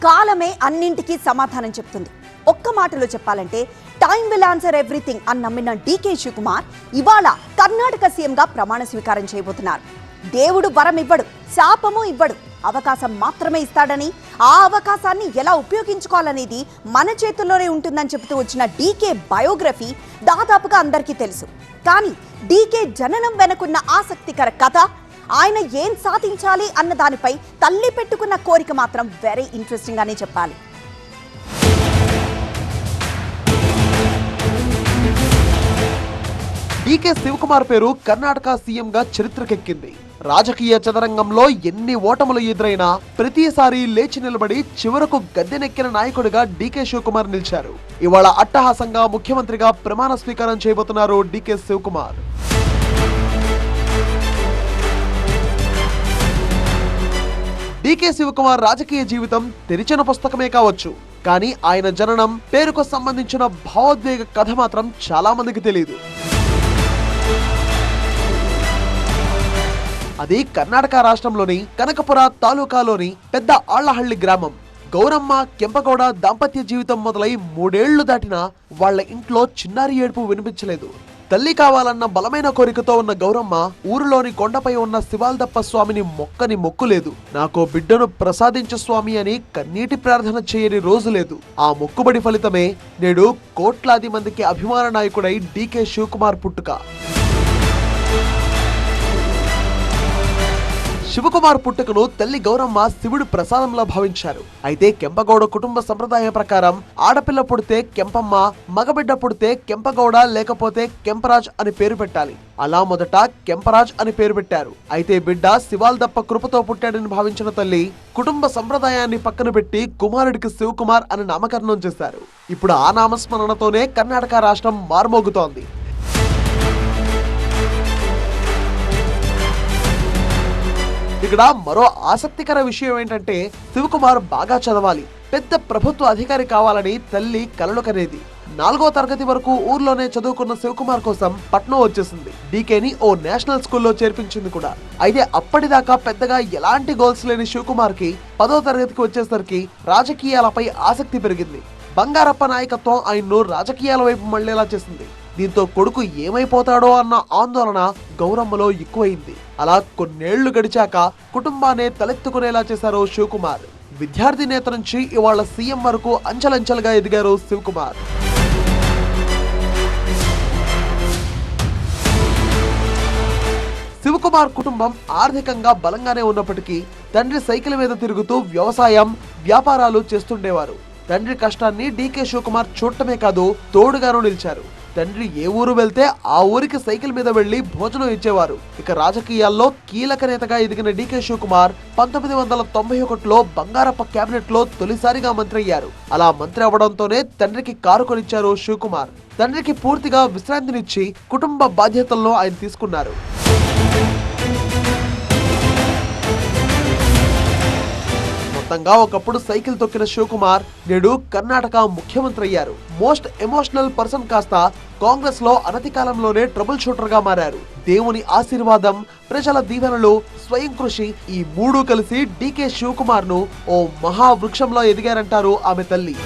కాలమే అన్నింటికీ సమాధానం చెప్తుంది. ఒక్క మాటలో చెప్పాలంటే టైం విల్ ఆన్సర్ ఎవ్రీథింగ్ అని నమ్మిన డీకే శివకుమార్ ఇవాళ కర్ణాటక సీఎంగా ప్రమాణ స్వీకారం చేయబోతున్నారు. దేవుడు వరం ఇవ్వడు, శాపము ఇవ్వడు, అవకాశం మాత్రమే ఇస్తాడని, ఆ అవకాశాన్ని ఎలా ఉపయోగించుకోవాలనేది మన చేతుల్లోనే ఉంటుందని చెబుతూ వచ్చిన డీకే బయోగ్రఫీ దాదాపుగా అందరికీ తెలుసు. కానీ డీకే జననం వెనుకున్న ఆసక్తికర కథ, ఆయన ఏం సాధించాలి అన్న దానిపై తల్లి పెట్టుకున్న కోరిక మాత్రం వెరీ ఇంట్రెస్టింగ్ అనే చెప్పాలి. డీకే శివకుమార్ పేరు కర్ణాటక సీఎంగా చరిత్రకెక్కింది. రాజకీయ చదరంగంలో ఎన్ని ఓటములు ఎదురైనా ప్రతిసారి లేచి నిలబడి చివరకు గద్దెనెక్కిన నాయకుడిగా డీకే శివకుమార్ నిలిచారు. ఇవాళ అట్టహాసంగా ముఖ్యమంత్రిగా ప్రమాణ స్వీకారం చేయబోతున్నారు డీకే శివకుమార్. డీకే శివకుమార్ రాజకీయ జీవితం తెరిచిన పుస్తకమే కావచ్చు, కానీ ఆయన జననం, పేరుకు సంబంధించిన భావోద్వేగ కథ మాత్రం చాలా మందికి తెలియదు. అది కర్ణాటక రాష్ట్రంలోని కనకపుర తాలూకాలోని పెద్ద ఆళ్లహళ్లి గ్రామం. గౌరమ్మ కెంపగౌడ దాంపత్య జీవితం మొదలై 3 ఏళ్లు దాటినా వాళ్ల ఇంట్లో చిన్నారి ఏడుపు వినిపించలేదు. తల్లి కావాలన్న బలమైన కోరికతో ఉన్న గౌరమ్మ ఊరిలోని కొండపై ఉన్న శివాల్దప్ప స్వామిని మొక్కని మొక్కులేదు. నాకో బిడ్డను ప్రసాదించు స్వామి అని కన్నీటి ప్రార్థన చేయని రోజు లేదు. ఆ మొక్కుబడి ఫలితమే నేడు కోట్లాది మందికి అభిమాన నాయకుడై డీకే శివకుమార్ పుట్టుక. శివకుమార్ పుట్టుకను తల్లి గౌరమ్మ శివుడు ప్రసాదంలా భావించారు. అయితే కెంపగౌడ కుటుంబ సంప్రదాయ ప్రకారం ఆడపిల్ల పుడితే కెంపమ్మ, మగబిడ్డ పుడితే కెంపగౌడ లేకపోతే కెంపరాజ్ అని పేరు పెట్టాలి. అలా మొదట కెంపరాజ్ అని పేరు పెట్టారు. అయితే బిడ్డ శివాల్దప్ప కృపతో పుట్టాడని భావించిన తల్లి కుటుంబ సంప్రదాయాన్ని పక్కన పెట్టి కుమారుడికి శివకుమార్ అని నామకరణం చేశారు. ఇప్పుడు ఆ నామస్మరణతోనే కర్ణాటక రాష్ట్రం మార్మోగుతోంది. ఇక్కడ మరో ఆసక్తికర విషయం ఏంటంటే శివకుమార్ బాగా చదవాలి, పెద్ద ప్రభుత్వ అధికారి కావాలని తల్లి కలలు కనేది. 4వ తరగతి వరకు ఊర్లోనే చదువుకున్న శివకుమార్ కోసం పట్నం వచ్చేసింది. డీకేని ఓ నేషనల్ స్కూల్లో చేర్పించింది కూడా. అయితే అప్పటిదాకా పెద్దగా ఎలాంటి గోల్స్ లేని శివకుమార్ కి 10వ తరగతికి వచ్చేసరికి రాజకీయాలపై ఆసక్తి పెరిగింది. బంగారప్ప నాయకత్వం ఆయన్ను రాజకీయాల వైపు మళ్లేలా చేసింది. దీంతో కొడుకు ఏమైపోతాడో అన్న ఆందోళన గౌరమ్మలో ఎక్కువైంది. అలా కొన్నేళ్లు గడిచాక కుటుంబాన్ని తలెత్తుకునేలా చేశారు శివకుమార్. విద్యార్థి నేత నుంచి ఇవాళ సీఎం వరకు అంచెలంచెలుగా ఎదిగారు శివకుమార్. శివకుమార్ కుటుంబం ఆర్థికంగా బలంగానే ఉన్నప్పటికీ తండ్రి సైకిల్ మీద తిరుగుతూ వ్యవసాయం, వ్యాపారాలు చేస్తుండేవారు. తండ్రి కష్టాన్ని డీకే శివకుమార్ చూడటమే కాదు, తోడుగాను నిలిచారు. తండ్రి ఏ ఊరు వెళ్తే ఆ ఊరికి సైకిల్ మీద వెళ్లి భోజనం ఇచ్చేవారు. ఇక రాజకీయాల్లో కీలక నేతగా ఎదిగిన డీకే శివకుమార్ 1991లో బంగారప్ప కేబినెట్ లో తొలిసారిగా మంత్రి అయ్యారు. అలా మంత్రి అవడంతోనే తండ్రికి కారు కొనిచ్చారు శివకుమార్. తండ్రికి పూర్తిగా విశ్రాంతినిచ్చి కుటుంబ బాధ్యతలను ఆయన తీసుకున్నారు. మొత్తంగా ఒకప్పుడు సైకిల్ తొక్కిన శివకుమార్ నేడు కర్ణాటక ముఖ్యమంత్రి అయ్యారు. మోస్ట్ ఎమోషనల్ పర్సన్ కాస్త కాంగ్రెస్ లో అనతి కాలంలోనే ట్రబుల్ షూటర్ గా మారారు. దేవుని ఆశీర్వాదం, ప్రజల దీవెనలు, స్వయం కృషి, ఈ 3 కలిసి డీకే శివకుమార్ ను ఓ మహావృక్షంలో ఎదిగారంటారు ఆమె తల్లి.